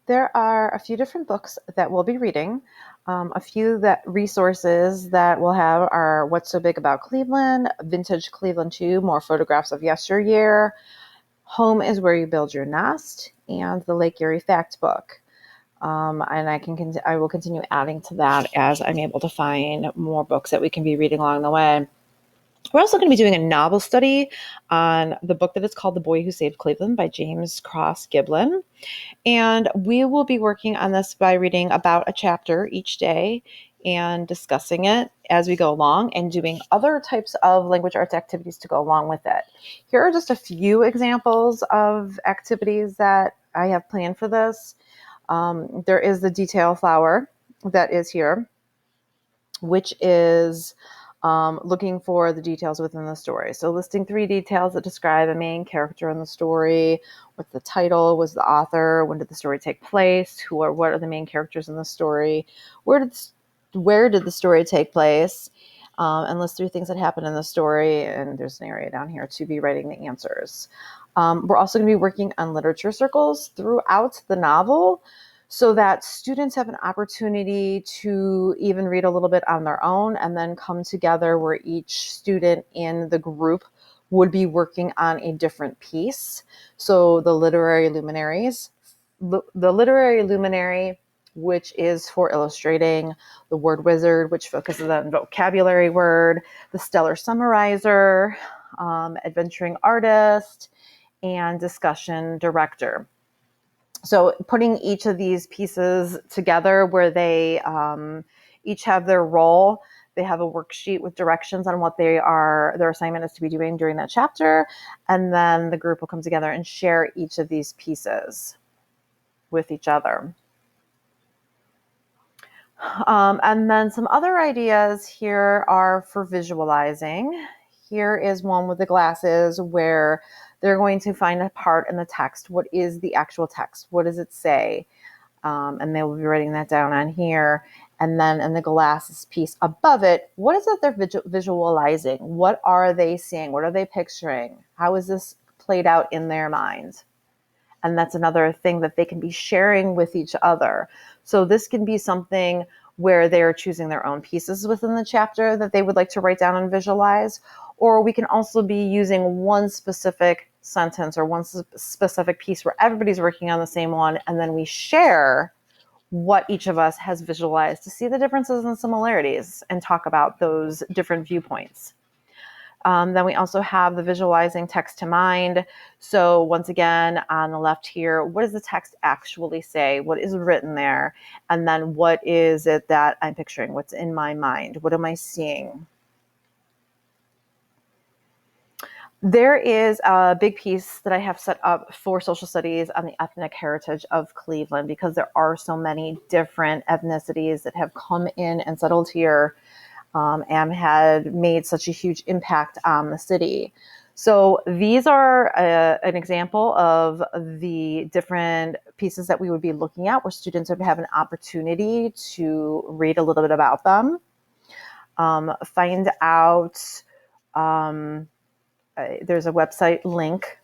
There are a few different books that we'll be reading. A few resources that we'll have are What's So Big About Cleveland, Vintage Cleveland 2, More Photographs of Yesteryear, Home is Where You Build Your Nest, and the Lake Erie Fact Book. And I will continue adding to that as I'm able to find more books that we can be reading along the way. We're also going to be doing a novel study on the book that is called The Boy Who Saved Cleveland by James Cross Giblin. And we will be working on this by reading about a chapter each day and discussing it as we go along and doing other types of language arts activities to go along with it. Here are just a few examples of activities that I have planned for this. There is the detail flower that is here, which is looking for the details within the story. So listing 3 details that describe a main character in the story. What's the title? Was the author? When did the story take place? What are the main characters in the story? Where did the story take place? And list 3 things that happened in the story. And there's an area down here to be writing the answers. We're also going to be working on literature circles throughout the novel, so that students have an opportunity to even read a little bit on their own and then come together where each student in the group would be working on a different piece. So the literary luminaries, the literary luminary, which is for illustrating, the word wizard, which focuses on vocabulary word, the stellar summarizer, adventuring artist, and discussion director. So putting each of these pieces together where they each have their role, they have a worksheet with directions on what their assignment is to be doing during that chapter, and then the group will come together and share each of these pieces with each other. And then some other ideas here are for visualizing. Here is one with the glasses where they're going to find a part in the text. What is the actual text? What does it say? And they will be writing that down on here. And then in the glasses piece above it, what is it they're visualizing? What are they seeing? What are they picturing? How is this played out in their mind? And that's another thing that they can be sharing with each other. So this can be something where they're choosing their own pieces within the chapter that they would like to write down and visualize. Or we can also be using one specific sentence or one specific piece where everybody's working on the same one, and then we share what each of us has visualized to see the differences and similarities and talk about those different viewpoints. Then we also have the visualizing text to mind. So once again, on the left here, what does the text actually say? What is written there? And then what is it that I'm picturing? What's in my mind? What am I seeing? There is a big piece that I have set up for social studies on the ethnic heritage of Cleveland, because there are so many different ethnicities that have come in and settled here and had made such a huge impact on the city. So these are an example of the different pieces that we would be looking at, where students would have an opportunity to read a little bit about them, find out. There's a website link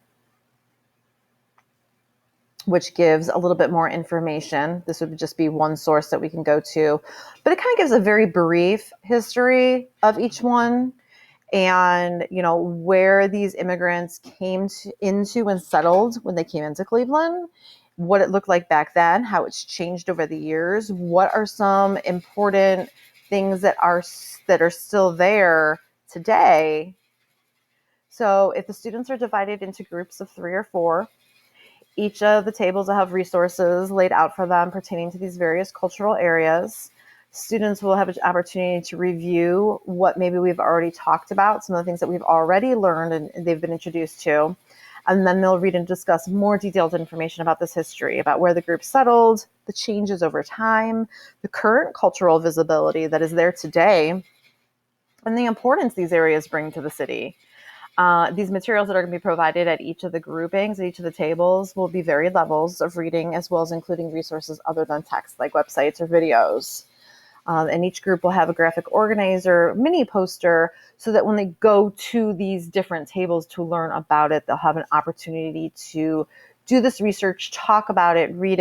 which gives a little bit more information. This would just be one source that we can go to, but it kind of gives a very brief history of each one, and where these immigrants came into and settled when they came into Cleveland, what it looked like back then, how it's changed over the years, what are some important things that are still there today. So if the students are divided into groups of 3 or 4, each of the tables will have resources laid out for them pertaining to these various cultural areas. Students will have an opportunity to review what maybe we've already talked about, some of the things that we've already learned and they've been introduced to. And then they'll read and discuss more detailed information about this history, about where the group settled, the changes over time, the current cultural visibility that is there today, and the importance these areas bring to the city. These materials that are going to be provided at each of the groupings, at each of the tables, will be varied levels of reading, as well as including resources other than text, like websites or videos. And each group will have a graphic organizer, mini poster, so that when they go to these different tables to learn about it, they'll have an opportunity to do this research, talk about it, read it.